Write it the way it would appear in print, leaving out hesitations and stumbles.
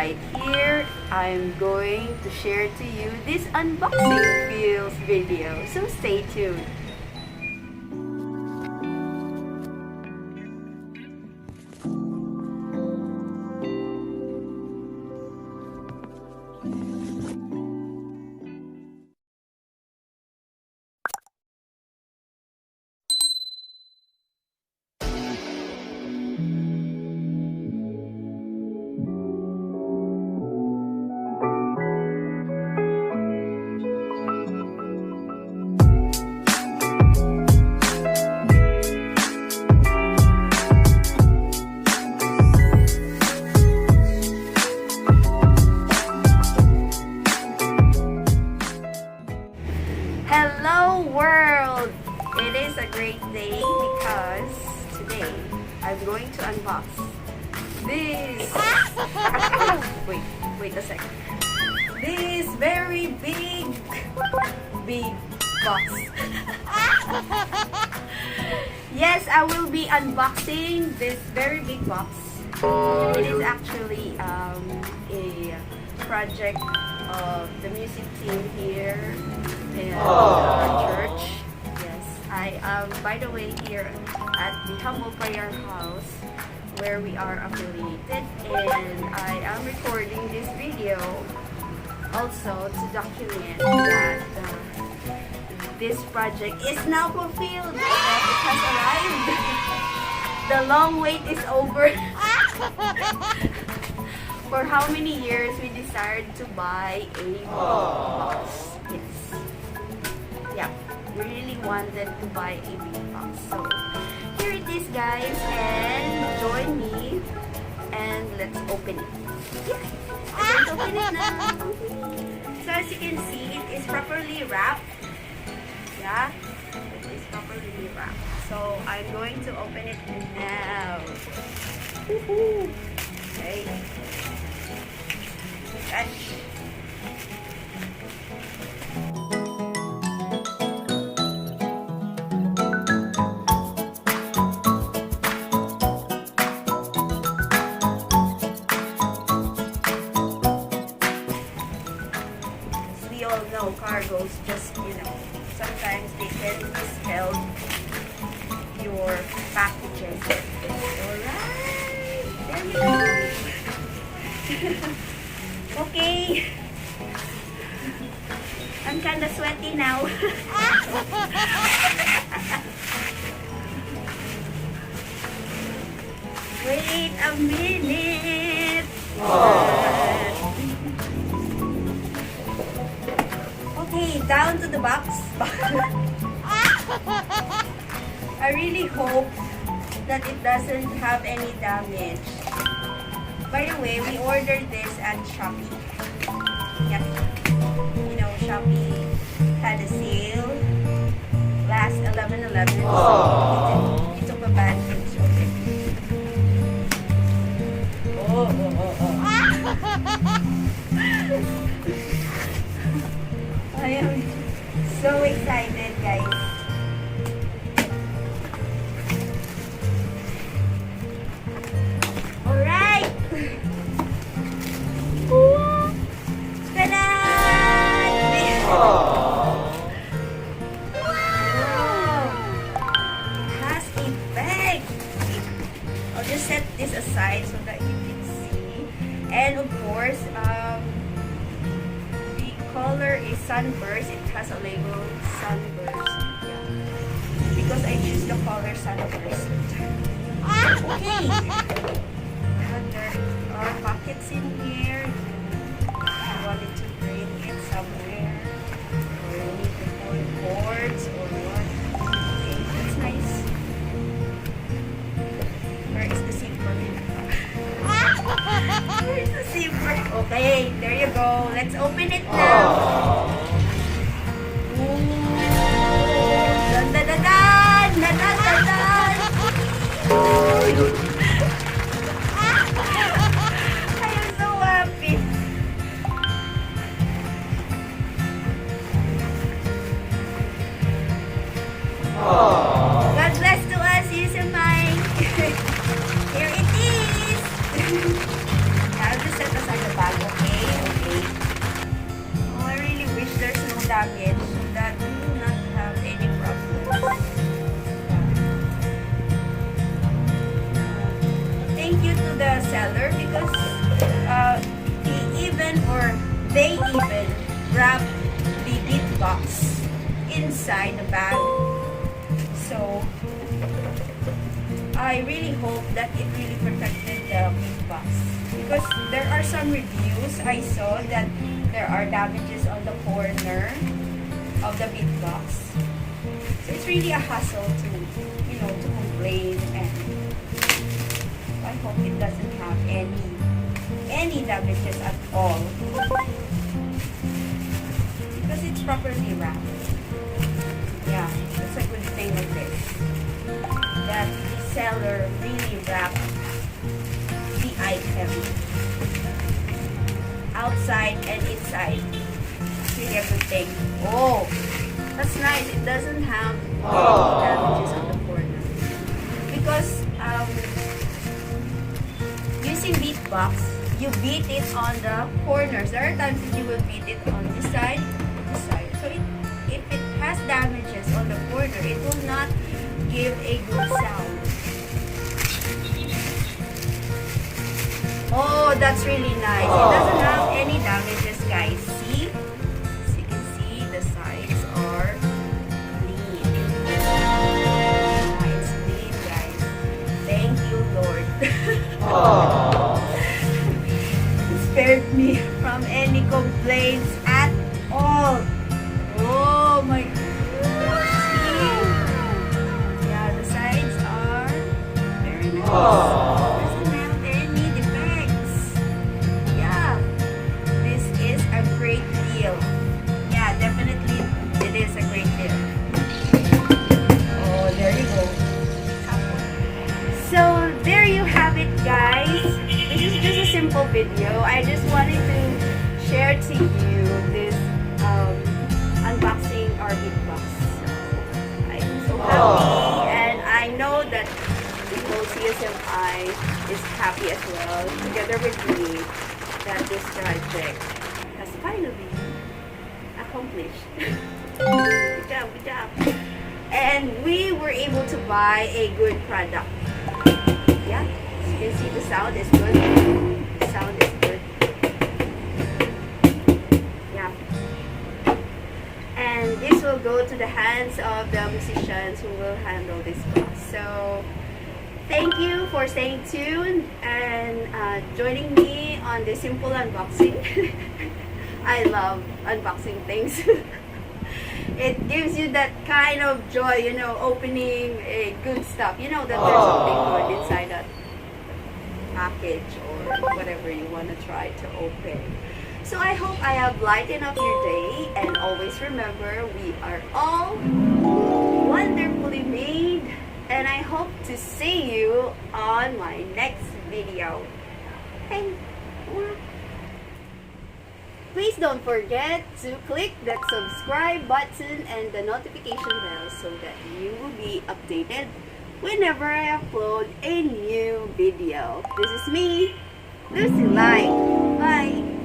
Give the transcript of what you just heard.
right here, I'm going to share to you this unboxing feels video. So stay tuned. Hello world! It is a great day because today I'm going to unbox this. Wait a second. This very big box. Yes, I will be unboxing this very big box. It is actually a project of the music team here in our church. Yes, I am, by the way, here at the Humble Prayer House where we are affiliated, and I am recording this video also to document that this project is now fulfilled. It has arrived. The long wait is over. For how many years we decided to buy a box. Yes. Yeah, we really wanted to buy a big box. So here it is, guys, and join me and let's open it. Yeah, let's open it now. So as you can see, it is properly wrapped. Yeah, it is properly wrapped. So I'm going to open it now. Woohoo! Okay. We all know cargos just, sometimes they can misspell your packages. Alright, there we go. Okay. I'm kinda sweaty now. Wait a minute. Okay, down to the box. I really hope that it doesn't have any damage. By the way, we ordered this at Shopee. Yep. Shopee had a sale last 11/11. So we took advantage of it. I am so excited, guys. Set this aside so that you can see, and of course the color is sunburst. It has a label sunburst, yeah, because I choose the color sunburst. Okay, and there are pockets in here. I wanted to bring it somewhere, or you need to hold cords or what. Okay, that's nice. Where is the zipper? Where is the zipper? Okay, there you go. Let's open it now. Ooh. Dun dun dun dun! Dun dun dun dun! I am so happy. God bless to us, Yusamay. Here it is. I'll just set aside the package so that we will not have any problems. Thank you to the seller because they even wrap the beat box inside the bag. So I really hope that it really protected the beat box, because there are some reviews I saw that there are damages on the corner of the beat box. So it's really a hassle to, to complain, and I hope it doesn't have any damages at all, because it's properly wrapped. Yeah, that's a good thing of this, that the seller really wrapped the item outside and inside. It's really a good thing. Oh, that's nice. It doesn't have any damages on the corner, because using beatbox, you beat it on the corners. There are times that you will beat it on this side, this side. So if it has damages on the corner, it will not give a good sound. Oh, that's really nice. It doesn't have any damages, guys. See? As you can see, the sides are clean. It's clean, guys. Thank you, Lord. Spared me from any complaints at all. Oh my goodness. Yeah, the sides are very nice. Doesn't have any defects. Yeah, this is a great deal. Yeah, definitely it is a great deal. Oh, there you go. So there you have it, guys. This is just a simple video. I just wanted to share to you this unboxing our big box. So I'm so happy, and I know that the whole CSMI is happy as well, together with me, that this project has finally accomplished. Good job, good job. And we were able to buy a good product. Yeah. You can see the sound is good. The sound is good. Yeah. And this will go to the hands of the musicians who will handle this box. So thank you for staying tuned and joining me on this simple unboxing. I love unboxing things. It gives you that kind of joy, opening a good stuff. You know that there's something good inside that package or whatever you want to try to open. So I hope I have lightened up your day, and always remember, we are all wonderfully made, and I hope to see you on my next video. Hey. Please don't forget to click that subscribe button and the notification bell so that you will be updated whenever I upload a new video. This is me, Lucy Lai. Bye!